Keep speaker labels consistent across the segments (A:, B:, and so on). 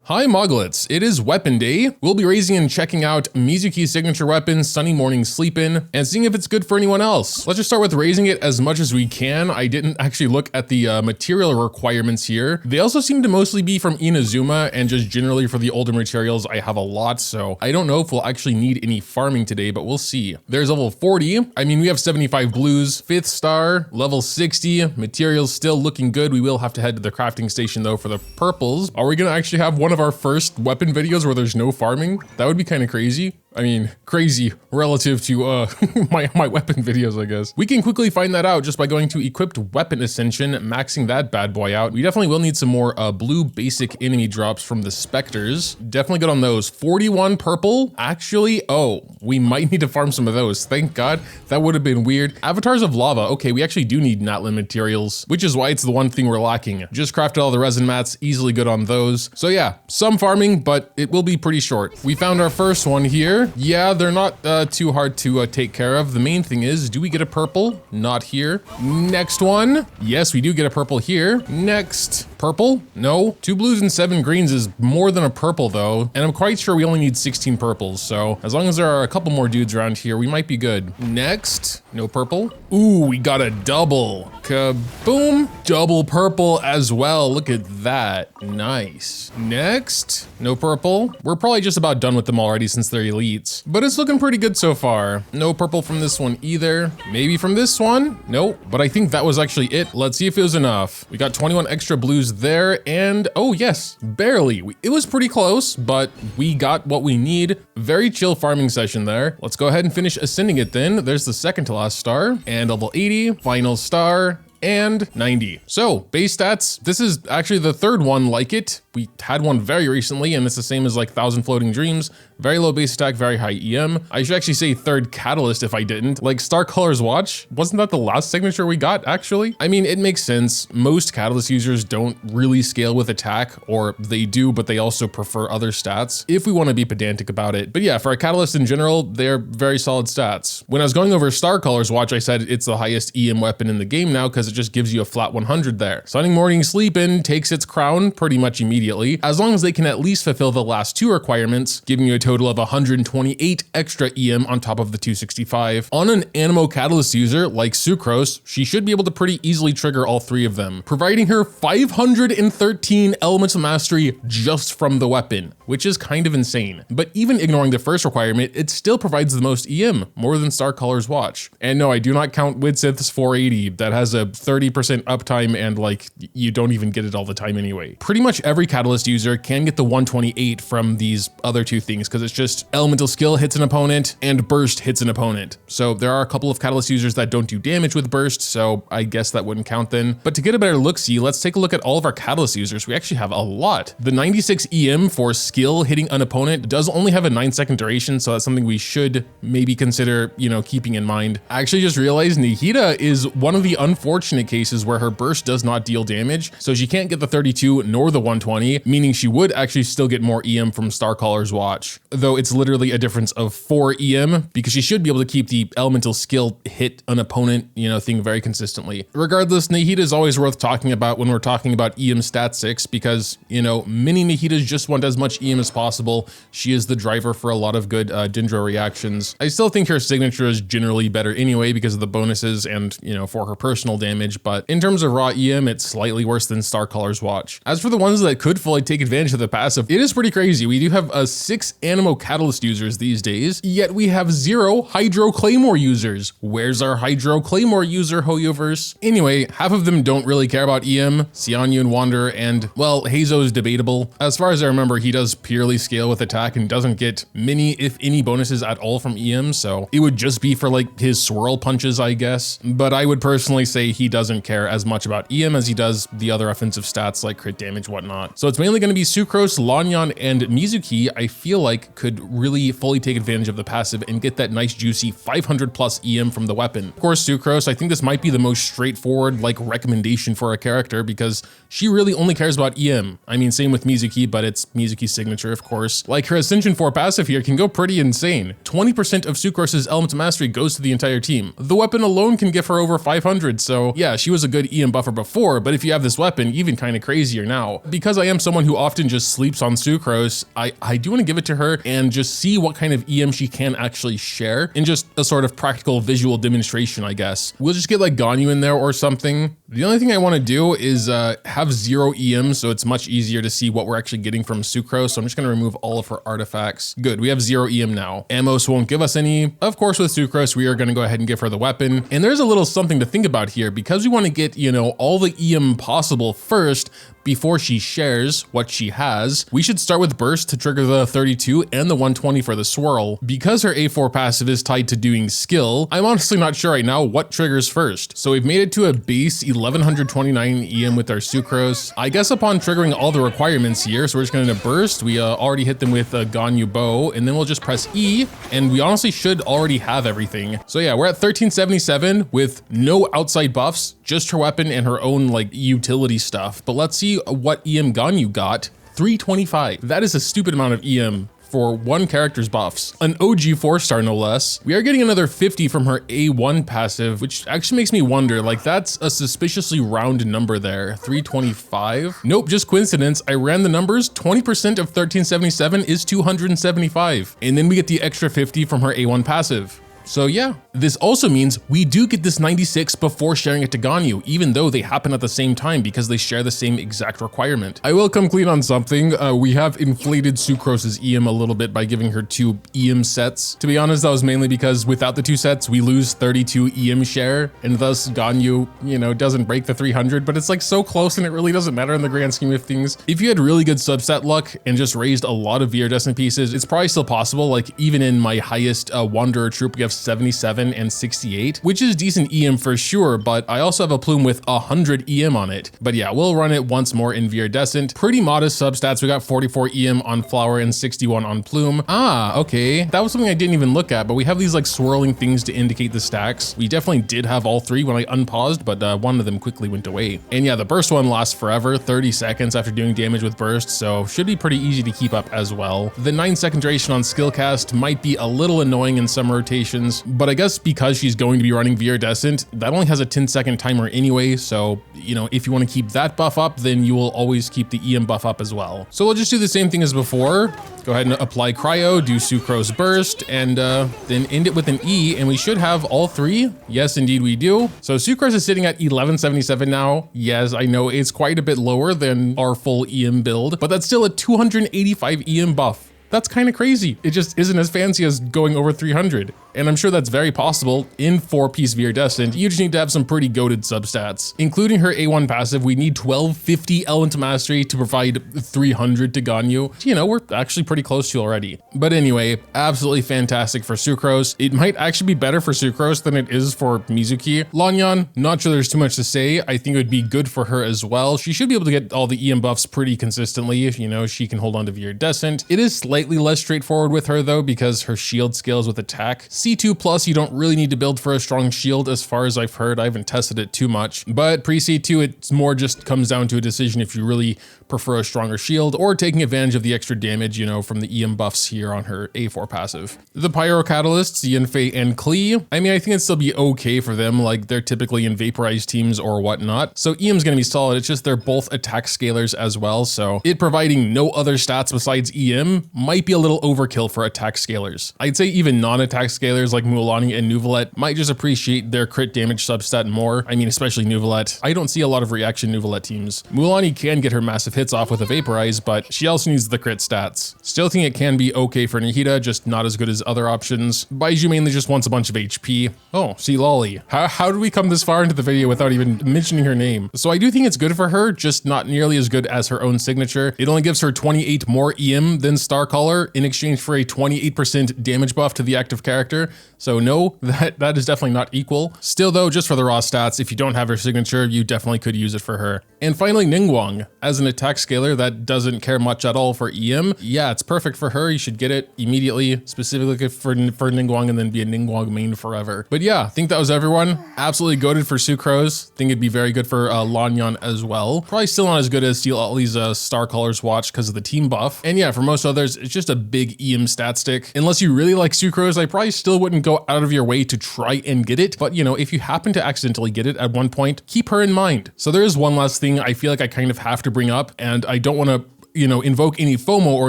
A: Hi Moglets, it is weapon day. We'll be raising and checking out Mizuki's signature weapon, Sunny Morning Sleepin', and seeing if it's good for anyone else. Let's just start with raising it as much as we can. I didn't actually look at the material requirements here. They also seem to mostly be from Inazuma, and just generally for the older materials I have a lot, so I don't know if we'll actually need any farming today, but we'll see. There's level 40. I mean, we have 75 blues, 5th star, level 60. Materials still looking good. We will have to head to the crafting station though for the purples. Are we gonna actually have one of our first weapon videos where there's no farming? That would be kind of crazy. I mean, crazy relative to my weapon videos, I guess. We can quickly find that out just by going to equipped weapon ascension, maxing that bad boy out. We definitely will need some more blue basic enemy drops from the specters. Definitely good on those. 41 purple. Actually, oh, we might need to farm some of those. Thank God. That would have been weird. Avatars of lava. Okay, we actually do need Natlan materials, which is why it's the one thing we're lacking. Just crafted all the resin mats, easily good on those. So yeah, some farming, but it will be pretty short. We found our first one here. Yeah, they're not too hard to take care of. The main thing is, do we get a purple? Not here. Next one. Yes, we do get a purple here. Next. Purple? No. 2 blues and 7 greens is more than a purple though. And I'm quite sure we only need 16 purples. So as long as there are a couple more dudes around here, we might be good. Next. No purple. Ooh, we got a double. Kaboom. Double purple as well. Look at that. Nice. Next. No purple. We're probably just about done with them already since they're elites. But it's looking pretty good so far. No purple from this one either. Maybe from this one? Nope. But I think that was actually it. Let's see if it was enough. We got 21 extra blues there, and oh yes, barely. It was pretty close, but we got what we need. Very chill farming session there. Let's go ahead and finish ascending it then. There's the second to last star, and level 80, final star, and 90. So base stats, this is actually the third one like it. We had one very recently, and it's the same as like 1000 Floating Dreams. Very low base attack, very high EM. I should actually say third catalyst if I didn't. Like Starcaller's watch, wasn't that the last signature we got actually? I mean, it makes sense. Most catalyst users don't really scale with attack, or they do, but they also prefer other stats if we want to be pedantic about it. But yeah, for a catalyst in general, they're very solid stats. When I was going over Starcaller's watch, I said it's the highest EM weapon in the game now because it just gives you a flat 100 there. Sunny Morning Sleepin' takes its crown pretty much immediately, as long as they can at least fulfill the last 2 requirements, giving you a total of 128 extra EM on top of the 265. On an Anemo catalyst user like Sucrose, she should be able to pretty easily trigger all 3 of them, providing her 513 elemental mastery just from the weapon, which is kind of insane. But even ignoring the first requirement, it still provides the most EM, more than Starcaller's watch. And no, I do not count Widsith's 480 that has a 30% uptime, and like you don't even get it all the time anyway. Pretty much every catalyst user can get the 128 from these other 2 things because it's just elemental skill hits an opponent and burst hits an opponent. So there are a couple of catalyst users that don't do damage with burst, so I guess that wouldn't count then. But to get a better look-see, let's take a look at all of our catalyst users. We actually have a lot. The 96 EM for skill hitting an opponent does only have a 9-second duration, so that's something we should maybe consider, you know, keeping in mind. I actually just realized Nahida is one of the unfortunate cases where her burst does not deal damage, so she can't get the 32 nor the 120, meaning she would actually still get more EM from Starcaller's watch, though it's literally a difference of 4 EM because she should be able to keep the elemental skill hit an opponent, you know, thing very consistently. Regardless, Nahida is always worth talking about when we're talking about EM stat 6 because, you know, mini Nahidas just want as much EM as possible. She is the driver for a lot of good Dendro reactions. I still think her signature is generally better anyway because of the bonuses and, you know, for her personal damage, but in terms of raw EM, it's slightly worse than Starcaller's watch. As for the ones that could fully take advantage of the passive, it is pretty crazy. We do have 6 Anemo catalyst users these days, yet we have 0 Hydro Claymore users. Where's our Hydro Claymore user, Hoyoverse? Anyway, half of them don't really care about EM, Xianyu and Wanderer, and well, Hazo is debatable. As far as I remember, he does purely scale with attack and doesn't get many, if any, bonuses at all from EM, so it would just be for like his swirl punches, I guess. But I would personally say he doesn't care as much about EM as he does the other offensive stats like crit damage, whatnot. So it's mainly going to be Sucrose, Lan Yan, and Mizuki, I feel like could really fully take advantage of the passive and get that nice juicy 500 plus EM from the weapon. Of course, Sucrose, I think this might be the most straightforward like recommendation for a character because she really only cares about EM. I mean, same with Mizuki, but it's Mizuki's signature, of course. Like her Ascension 4 passive here can go pretty insane. 20% of Sucrose's elemental mastery goes to the entire team. The weapon alone can give her over 500, so yeah, she was a good EM buffer before, but if you have this weapon, even kind of crazier now. Because I am someone who often just sleeps on Sucrose, I do want to give it to her and just see what kind of EM she can actually share in just a sort of practical visual demonstration, I guess. We'll just get like Ganyu in there or something. The only thing I want to do is have 0 EM, so it's much easier to see what we're actually getting from Sucrose. So I'm just going to remove all of her artifacts. Good, we have 0 EM now. Amos won't give us any. Of course, with Sucrose, we are going to go ahead and give her the weapon. And there's a little something to think about here because we want to get, you know, all the EM possible first before she shares what she has. We should start with Burst to trigger the 32 and the 120 for the swirl. Because her A4 passive is tied to doing skill, I'm honestly not sure right now what triggers first. So we've made it to a base 1129 EM with our Sucrose. I guess upon triggering all the requirements here, so we're just going to Burst. We already hit them with a Ganyu bow, and then we'll just press E, and we honestly should already have everything. So yeah, we're at 1377 with no outside buffs, just her weapon and her own like utility stuff. But let's see what EM Ganyu got. 325. That is a stupid amount of EM for one character's buffs. An OG 4-star no less. We are getting another 50 from her A1 passive, which actually makes me wonder, like that's a suspiciously round number there. 325? Nope, just coincidence. I ran the numbers. 20% of 1377 is 275. And then we get the extra 50 from her A1 passive. So yeah, this also means we do get this 96 before sharing it to Ganyu, even though they happen at the same time because they share the same exact requirement. I will come clean on something. We have inflated Sucrose's EM a little bit by giving her 2 EM sets. To be honest, that was mainly because without the 2 sets, we lose 32 EM share, and thus Ganyu, you know, doesn't break the 300, but it's like so close and it really doesn't matter in the grand scheme of things. If you had really good substat luck and just raised a lot of Viridescent pieces, it's probably still possible. Like even in my highest Wanderer troop, we have 77 and 68, which is decent EM for sure, but I also have a plume with 100 EM on it. But yeah, we'll run it once more in Viridescent. Pretty modest substats. We got 44 EM on Flower and 61 on Plume. Ah, okay. That was something I didn't even look at, but we have these like swirling things to indicate the stacks. We definitely did have all 3 when I unpaused, but one of them quickly went away. And yeah, the burst one lasts forever, 30 seconds after doing damage with burst, so should be pretty easy to keep up as well. The 9-second duration on skill cast might be a little annoying in some rotations, but I guess because she's going to be running Viridescent, that only has a 10-second timer anyway, so, you know, if you want to keep that buff up, then you will always keep the EM buff up as well. So we'll just do the same thing as before. Go ahead and apply Cryo, do Sucrose Burst, and then end it with an E, and we should have all 3. Yes, indeed we do. So Sucrose is sitting at 1177 now. Yes, I know it's quite a bit lower than our full EM build, but that's still a 285 EM buff. That's kind of crazy. It just isn't as fancy as going over 300. And I'm sure that's very possible in 4-piece Viridescent. You just need to have some pretty goated substats. Including her A1 passive, we need 1250 Element Mastery to provide 300 to Ganyu. You know, we're actually pretty close to already. But anyway, absolutely fantastic for Sucrose. It might actually be better for Sucrose than it is for Mizuki. Lan Yan, not sure there's too much to say. I think it would be good for her as well. She should be able to get all the EM buffs pretty consistently. If you know, she can hold on to Viridescent. It is slightly less straightforward with her though, because her shield scales with attack. C2 plus, you don't really need to build for a strong shield as far as I've heard. I haven't tested it too much, but pre-C2, it's more just comes down to a decision if you really prefer a stronger shield or taking advantage of the extra damage, you know, from the EM buffs here on her A4 passive. The Pyro Catalysts, Yanfei and Klee, I mean, I think it'd still be okay for them. Like they're typically in vaporized teams or whatnot. So EM's gonna be solid. It's just they're both attack scalers as well. So it providing no other stats besides EM might be a little overkill for attack scalers. I'd say even non-attack scalers like Mualani and Neuvillette might just appreciate their crit damage substat more. I mean, especially Neuvillette. I don't see a lot of reaction Neuvillette teams. Mualani can get her massive hits off with a vaporize, but she also needs the crit stats. Still think it can be okay for Nahida, just not as good as other options. Baizhu mainly just wants a bunch of HP. Oh, Citlali. How did we come this far into the video without even mentioning her name? So I do think it's good for her, just not nearly as good as her own signature. It only gives her 28 more EM than Starcaller in exchange for a 28% damage buff to the active character. So no, that is definitely not equal. Still though, just for the raw stats, if you don't have her signature, you definitely could use it for her. And finally, Ningguang. As an attack scaler that doesn't care much at all for EM, yeah, it's perfect for her. You should get it immediately, specifically for Ningguang, and then be a Ningguang main forever. But yeah, I think that was everyone. Absolutely goated for Sucrose. Think it'd be very good for Lan Yan as well. Probably still not as good as Citlali's Starcaller's watch because of the team buff. And yeah, for most others, it's just a big EM stat stick. Unless you really like Sucrose, I probably still still wouldn't go out of your way to try and get it. But you know, if you happen to accidentally get it at one point, keep her in mind. So there is one last thing I feel like I kind of have to bring up, and I don't want to, you know, invoke any FOMO or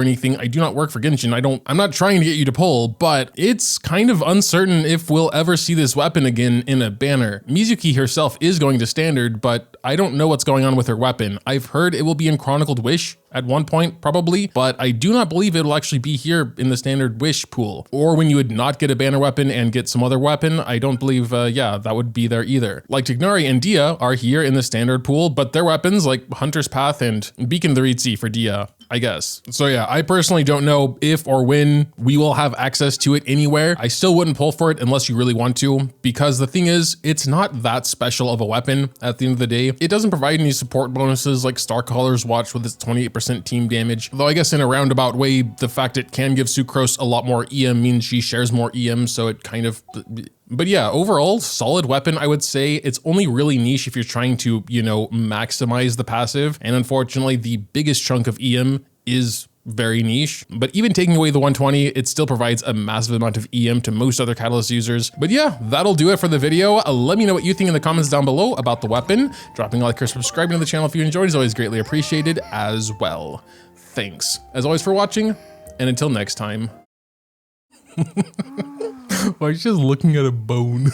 A: anything. I do not work for Genshin. I'm not trying to get you to pull, but it's kind of uncertain if we'll ever see this weapon again in a banner. Mizuki herself is going to standard, but I don't know what's going on with her weapon. I've heard it will be in Chronicled Wish at one point, probably, but I do not believe it'll actually be here in the standard Wish pool. Or when you would not get a banner weapon and get some other weapon, I don't believe, yeah, that would be there either. Like Tignari and Dia are here in the standard pool, but their weapons like Hunter's Path and Beacon of the Reed Sea for Dia, I guess. So yeah, I personally don't know if or when we will have access to it anywhere. I still wouldn't pull for it unless you really want to, because the thing is, it's not that special of a weapon at the end of the day. It doesn't provide any support bonuses like Starcaller's Watch with its 28% team damage, though I guess in a roundabout way, the fact it can give Sucrose a lot more EM means she shares more EM, so it kind of... But yeah, overall, solid weapon, I would say. It's only really niche if you're trying to, you know, maximize the passive. And unfortunately, the biggest chunk of EM is very niche. But even taking away the 120, it still provides a massive amount of EM to most other Catalyst users. But yeah, that'll do it for the video. Let me know what you think in the comments down below about the weapon. Dropping a like or subscribing to the channel if you enjoyed is always greatly appreciated as well. Thanks, as always, for watching, and until next time. Why is she just looking at a bone?